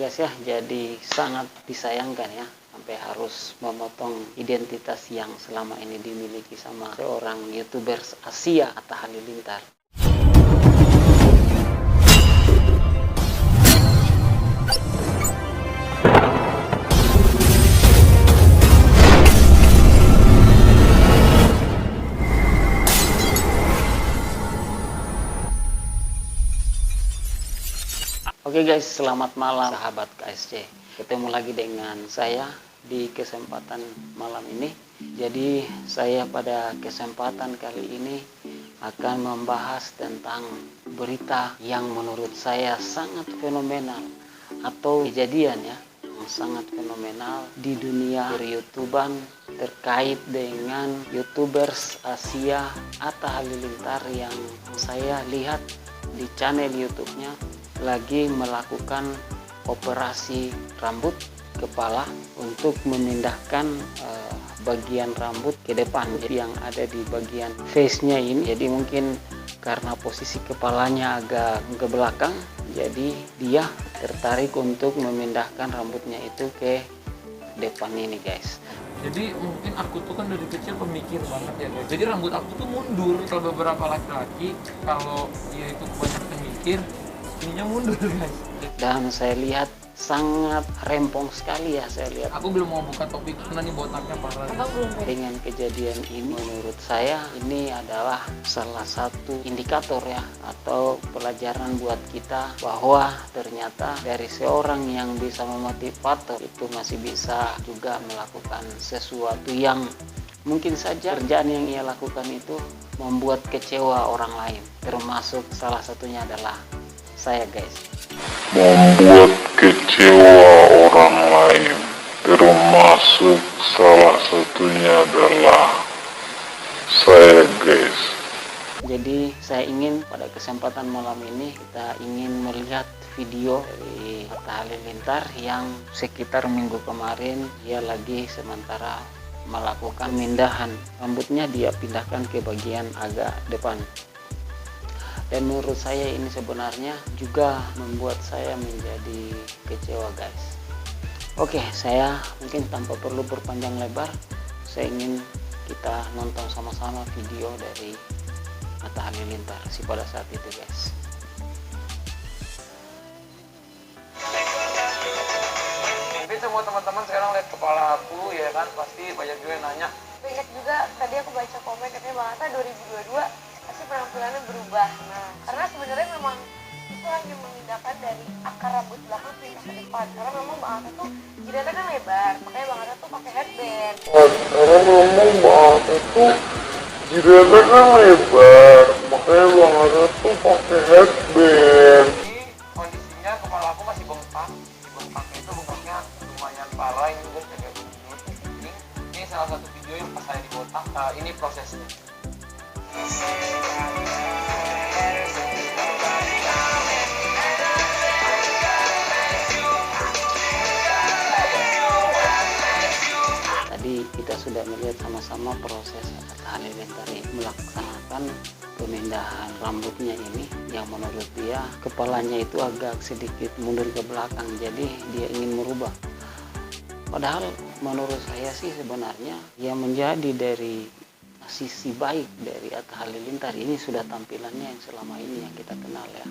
guys ya, jadi sangat disayangkan ya sampai harus memotong identitas yang selama ini dimiliki sama seorang YouTuber Asia, Atta Halilintar. Oke guys, selamat malam sahabat KSC. Ketemu lagi dengan saya di kesempatan malam ini. Jadi saya pada kesempatan kali ini akan membahas tentang berita yang menurut saya sangat fenomenal atau kejadian ya yang sangat fenomenal di dunia per-YouTuban terkait dengan YouTubers Asia Atta Halilintar yang saya lihat di channel YouTube-nya lagi melakukan operasi rambut kepala untuk memindahkan bagian rambut ke depan yang ada di bagian face-nya ini. Jadi mungkin karena posisi kepalanya agak ke belakang, jadi dia tertarik untuk memindahkan rambutnya itu ke depan ini guys. Jadi mungkin aku tuh kan dari kecil pemikir banget ya guys. Jadi rambut aku tuh mundur. Kalau beberapa laki-laki kalau dia itu banyak mikir, ininya mundur guys. Dan saya lihat sangat rempong sekali ya, saya lihat. Aku belum mau buka topik karena nih botaknya parah. Dengan kejadian ini menurut saya ini adalah salah satu indikator ya atau pelajaran buat kita bahwa ternyata dari seorang yang bisa memotivator itu masih bisa juga melakukan sesuatu yang mungkin saja kerjaan yang ia lakukan itu membuat kecewa orang lain, termasuk salah satunya adalah saya guys. Membuat kecewa orang lain, termasuk salah satunya adalah saya guys. Jadi saya ingin pada kesempatan malam ini kita ingin melihat video dari Atta Halilintar yang sekitar minggu kemarin dia lagi sementara melakukan pemindahan rambutnya, dia pindahkan ke bagian agak depan. Dan menurut saya ini sebenarnya juga membuat saya menjadi kecewa guys. Oke, saya mungkin tanpa perlu berpanjang lebar, saya ingin kita nonton sama-sama video dari Atta Halilintar pada saat itu guys. Mungkin semua teman-teman sekarang lihat kepala aku ya kan, pasti banyak juga yang nanya. Banyak juga, tadi aku baca komen katanya Bang Atta 2022 pasti penampilannya berubah. Nah, karena sebenarnya memang itu hanya memindahkan dari akar rambut belakang pindah ke depan. Karena memang Bang Atta tuh jidatnya kan lebar, makanya Bang Atta tuh pakai headband. Karena memang Bang Atta tuh jidatnya kan lebar, makanya Bang Atta tuh pakai headband. Ini kondisinya kepala aku masih bengkak. Di bengkaknya itu bengkaknya lumayan parah ini guys, kayak begini. Ini salah satu video yang pas saya dibotak. Ini prosesnya. Tadi kita sudah melihat sama-sama proses Atta Halilintar melaksanakan pemindahan rambutnya ini yang menurut dia kepalanya itu agak sedikit mundur ke belakang, jadi dia ingin merubah. Padahal menurut saya sih sebenarnya yang menjadi dari sisi baik dari Atta Halilintar ini sudah tampilannya yang selama ini yang kita kenal ya.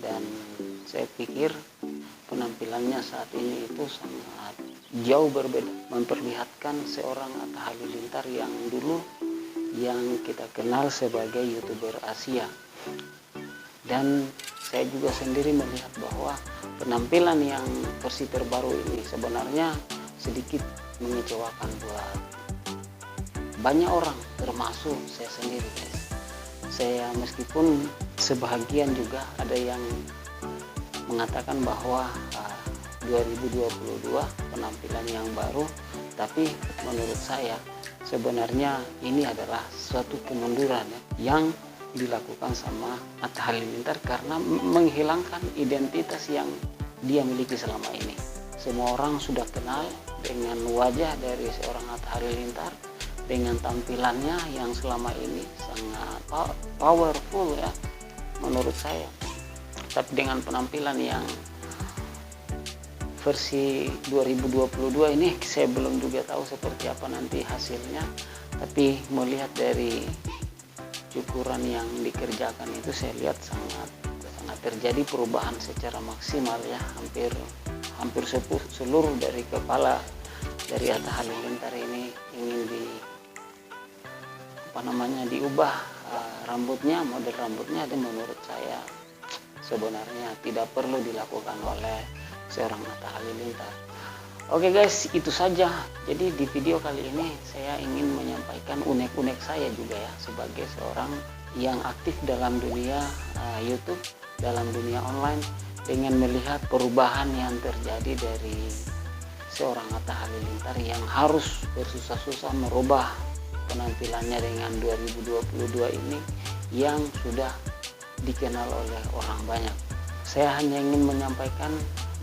Dan saya pikir penampilannya saat ini itu sangat jauh berbeda, memperlihatkan seorang Atta Halilintar yang dulu yang kita kenal sebagai YouTuber Asia. Dan saya juga sendiri melihat bahwa penampilan yang versi terbaru ini sebenarnya sedikit mengecewakan buat banyak orang, termasuk saya sendiri guys. Saya meskipun sebahagian juga ada yang mengatakan bahwa 2022 penampilan yang baru, tapi menurut saya sebenarnya ini adalah suatu kemunduran yang dilakukan sama Atta Halilintar karena menghilangkan identitas yang dia miliki selama ini. Semua orang sudah kenal dengan wajah dari seorang Atta Halilintar, dengan tampilannya yang selama ini sangat powerful ya menurut saya, tapi dengan penampilan yang versi 2022 ini saya belum juga tahu seperti apa nanti hasilnya, tapi melihat dari cukuran yang dikerjakan itu saya lihat sangat terjadi perubahan secara maksimal ya, hampir seluruh dari kepala dari Atta Halilintar ini ingin diubah rambutnya, model rambutnya. Dan menurut saya sebenarnya tidak perlu dilakukan oleh seorang Atta Halilintar. Oke guys, itu saja. Jadi di video kali ini saya ingin menyampaikan unek-unek saya juga ya, sebagai seorang yang aktif dalam dunia YouTube, dalam dunia online, dengan melihat perubahan yang terjadi dari seorang Atta Halilintar yang harus bersusah-susah merubah penampilannya dengan 2022 ini yang sudah dikenal oleh orang banyak. Saya hanya ingin menyampaikan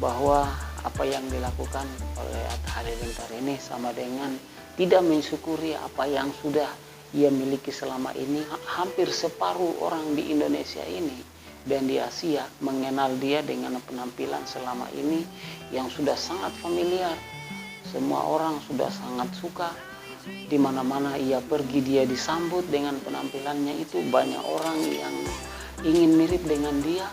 bahwa apa yang dilakukan oleh Atta Halilintar ini sama dengan tidak mensyukuri apa yang sudah ia miliki selama ini. Hampir separuh orang di Indonesia ini dan di Asia mengenal dia dengan penampilan selama ini yang sudah sangat familiar. Semua orang sudah sangat suka. Di mana-mana ia pergi dia disambut dengan penampilannya itu. Banyak orang yang ingin mirip dengan dia.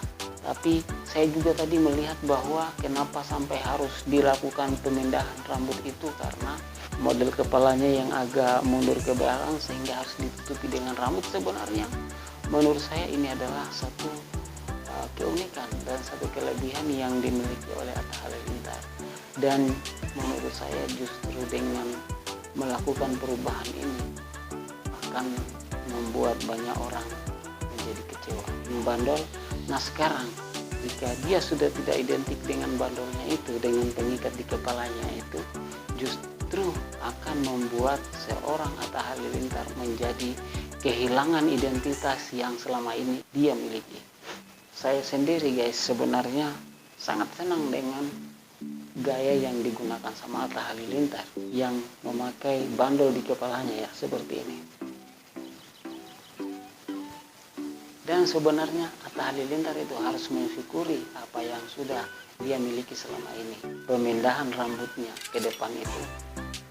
Tapi saya juga tadi melihat bahwa kenapa sampai harus dilakukan pemindahan rambut itu, karena model kepalanya yang agak mundur ke belakang sehingga harus ditutupi dengan rambut. Sebenarnya menurut saya ini adalah satu keunikan dan satu kelebihan yang dimiliki oleh Atta Halilintar. Dan menurut saya justru dengan melakukan perubahan ini akan membuat banyak orang menjadi kecewa, membandol. Nah sekarang jika dia sudah tidak identik dengan bandolnya itu, dengan pengikat di kepalanya itu, justru akan membuat seorang Atta Halilintar menjadi kehilangan identitas yang selama ini dia miliki. Saya sendiri guys sebenarnya sangat senang dengan gaya yang digunakan sama Atta Halilintar yang memakai bandol di kepalanya ya, seperti ini. Dan sebenarnya Atta Halilintar itu harus mensyukuri apa yang sudah dia miliki selama ini. Pemindahan rambutnya ke depan itu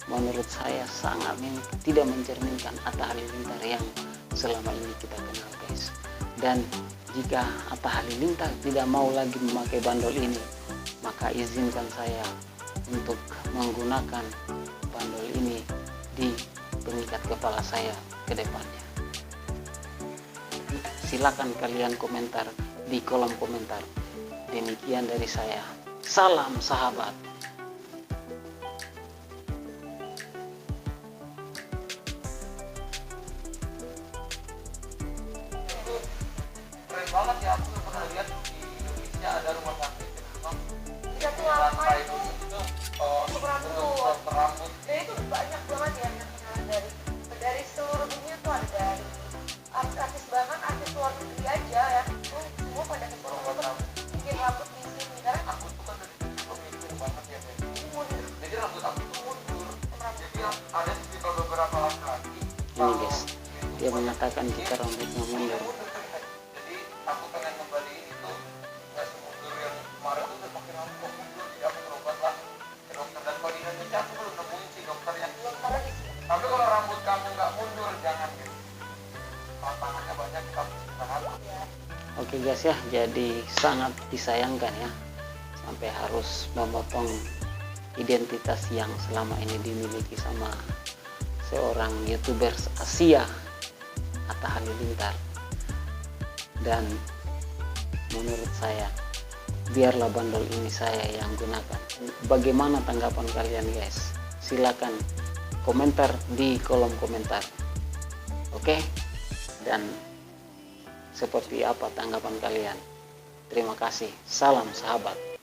menurut saya sangat tidak mencerminkan Atta Halilintar yang selama ini kita kenal guys. Dan jika Atta Halilintar tidak mau lagi memakai bandol ini, maka izinkan saya untuk menggunakan bandol ini di pengikat kepala saya ke depannya. Silakan kalian komentar di kolom komentar. Demikian dari saya. Salam sahabat. Keren banget ya, aku pernah lihat di Indonesia ada rumah sakit Bisa tuh apa itu? itu Untuk rambut. rambut. Dan itu banyak banget ya yang kenal dari seluruh dunia tuh, ada dari artis bahkan artis luar negeri aja ya. Semua pada kesini untuk bikin rambut di sini karena Aku tuh kan dari kecil pemikir banget ya guys. mundur. Jadi rambut aku tuh mundur. Jadi ada sekitar beberapa laki-laki. Ini guys, dia mengatakan kita rambutnya mundur. Jadi aku pengen ngembaliin itu nggak semundur yang kemarin tuh udah pakai rambut kok mundur. Jadi aku berobat lah ke dokter, dan kalau di Indonesia aku belum nemuin sih dokternya. Karena di sini Tapi kalau rambut kamu nggak mundur jangan guys. Tantangannya banyak, kita harus istirahat. ya. Oke guys ya, jadi sangat disayangkan ya sampai harus memotong identitas yang selama ini dimiliki sama seorang YouTuber Asia, Atta Halilintar. Dan menurut saya biarlah bandol ini saya yang gunakan. Bagaimana tanggapan kalian guys? Silakan komentar di kolom komentar. Oke? Dan seperti apa tanggapan kalian? Terima kasih. Salam sahabat.